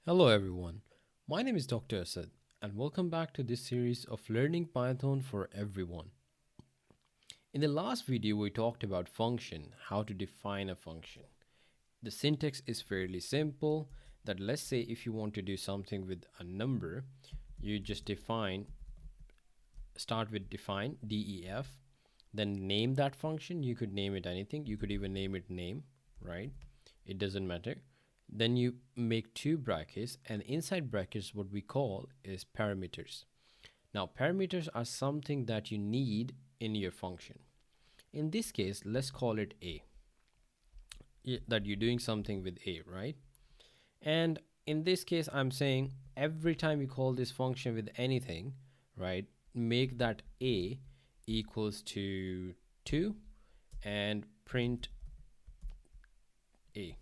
Hello everyone, my name is Dr. Asad and welcome back to this series of Learning Python for Everyone. In the last video we talked about function, how to define a function. The syntax is fairly simple that let's say if you want to do something with a number, you just start with define def, then name that function. You could name it anything, you could even name it name, right? It doesn't matter. Then you make two brackets, and inside brackets what we call is parameters. Now parameters are something that you need in your function. In this case, let's call it a, that you're doing something with a, right? And in this case I'm saying every time you call this function with anything, right, make that a equals to 2 and print a.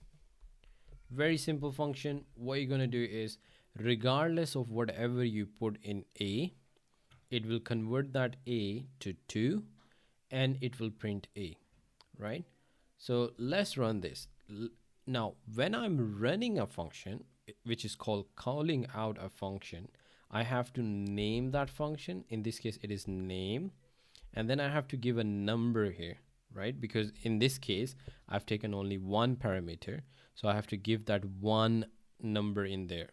Very simple function. What you're going to do is, regardless of whatever you put in a, it will convert that a to 2 and it will print a, right? So let's run this. Now when I'm running a function which is called calling out a function, I have to name that function. In this case it is name, and then I have to give a number here, right? Because in this case I've taken only one parameter, so I have to give that one number in there.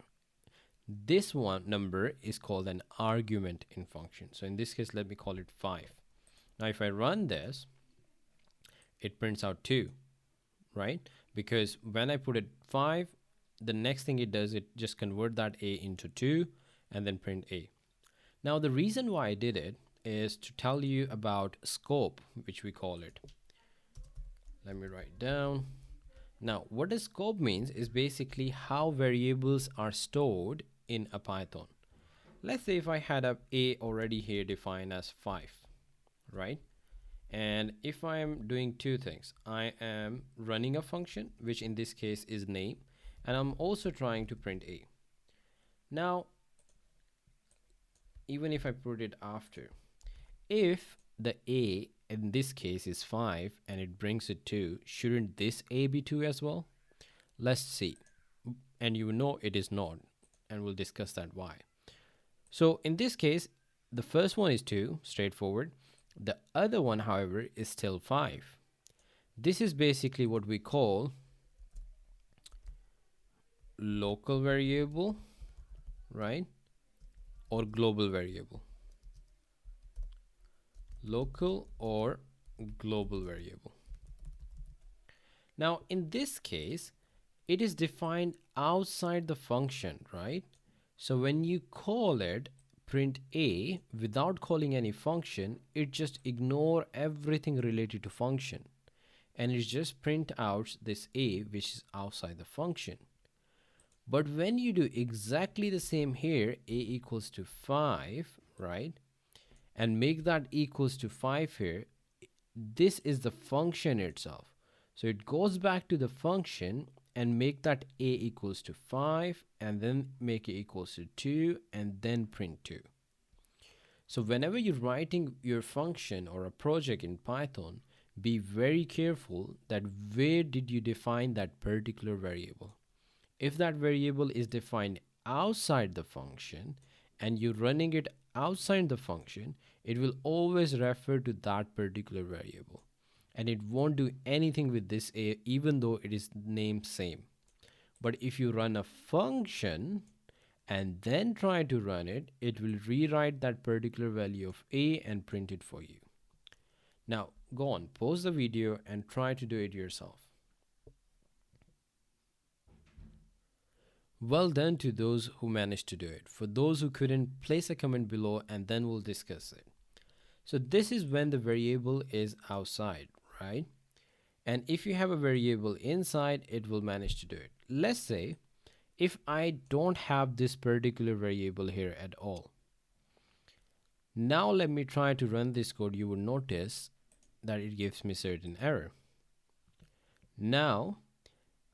This one number is called an argument in function. So in this case let me call it 5. Now if I run this, it prints out 2, right? Because when I put it 5, the next thing it does, it just convert that a into 2 and then print a. Now the reason why I did it is to tell you about scope, which we call it. Let me write down. Now what the scope means is basically how variables are stored in a Python. Let's say if I had a already here defined as 5, right? And if I am doing two things, I am running a function, which in this case is name, and I'm also trying to print a. Now even if I put it after, if the a in this case is 5 and it brings it 2, shouldn't this a be 2 as well? Let's see. And you know it is not, and we'll discuss that why. So in this case the first one is 2, straightforward. The other one, however, is still 5. This is basically what we call local variable, right? Or global variable. Local or global variable. Now in this case it is defined outside the function, right? So when you call it print a without calling any function, it just ignore everything related to function and it just print out this a which is outside the function. But when you do exactly the same here, a equals to 5, right, and make that equals to 5 here, this is the function itself. So it goes back to the function and make that a equals to 5 and then make a equals to 2 and then print 2. So whenever you're writing your function or a project in Python, be very careful that where did you define that particular variable. If that variable is defined outside the function and you're running it outside the function, it will always refer to that particular variable and it won't do anything with this a even though it is named same. But if you run a function and then try to run it, it will rewrite that particular value of a and print it for you. Now go on, pause the video and try to do it yourself. Well done to those who managed to do it. For those who couldn't, place a comment below and then we'll discuss it. So this is when the variable is outside, right? And if you have a variable inside, it will manage to do it. Let's say if I don't have this particular variable here at all. Now let me try to run this code. You will notice that it gives me certain error. Now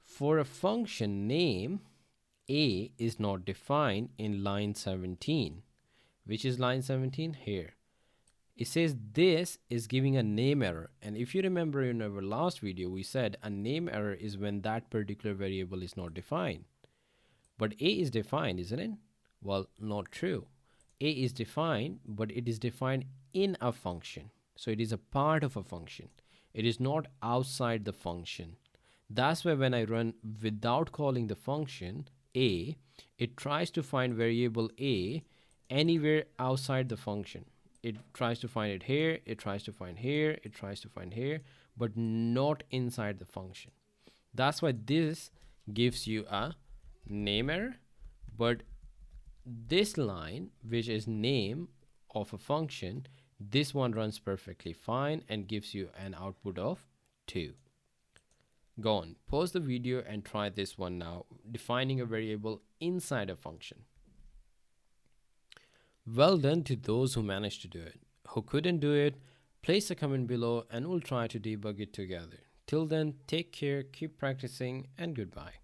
for a function name, a is not defined in line 17. Which is line 17? Here. It says this is giving a name error, and if you remember in our last video we said a name error is when that particular variable is not defined. But A is defined, isn't it? Well, not true. A is defined, but it is defined in a function. So it is a part of a function. It is not outside the function. That's why when I run without calling the function A, it tries to find variable A anywhere outside the function. It tries to find it here, it tries to find here, it tries to find here, but not inside the function. That's why this gives you a name error, but this line, which is name of a function, this one runs perfectly fine and gives you an output of 2. Go on, pause the video and try this one now, defining a variable inside a function. Well done to those who managed to do it. Who couldn't do it, place a comment below and we'll try to debug it together. Till then, take care, keep practicing, and goodbye.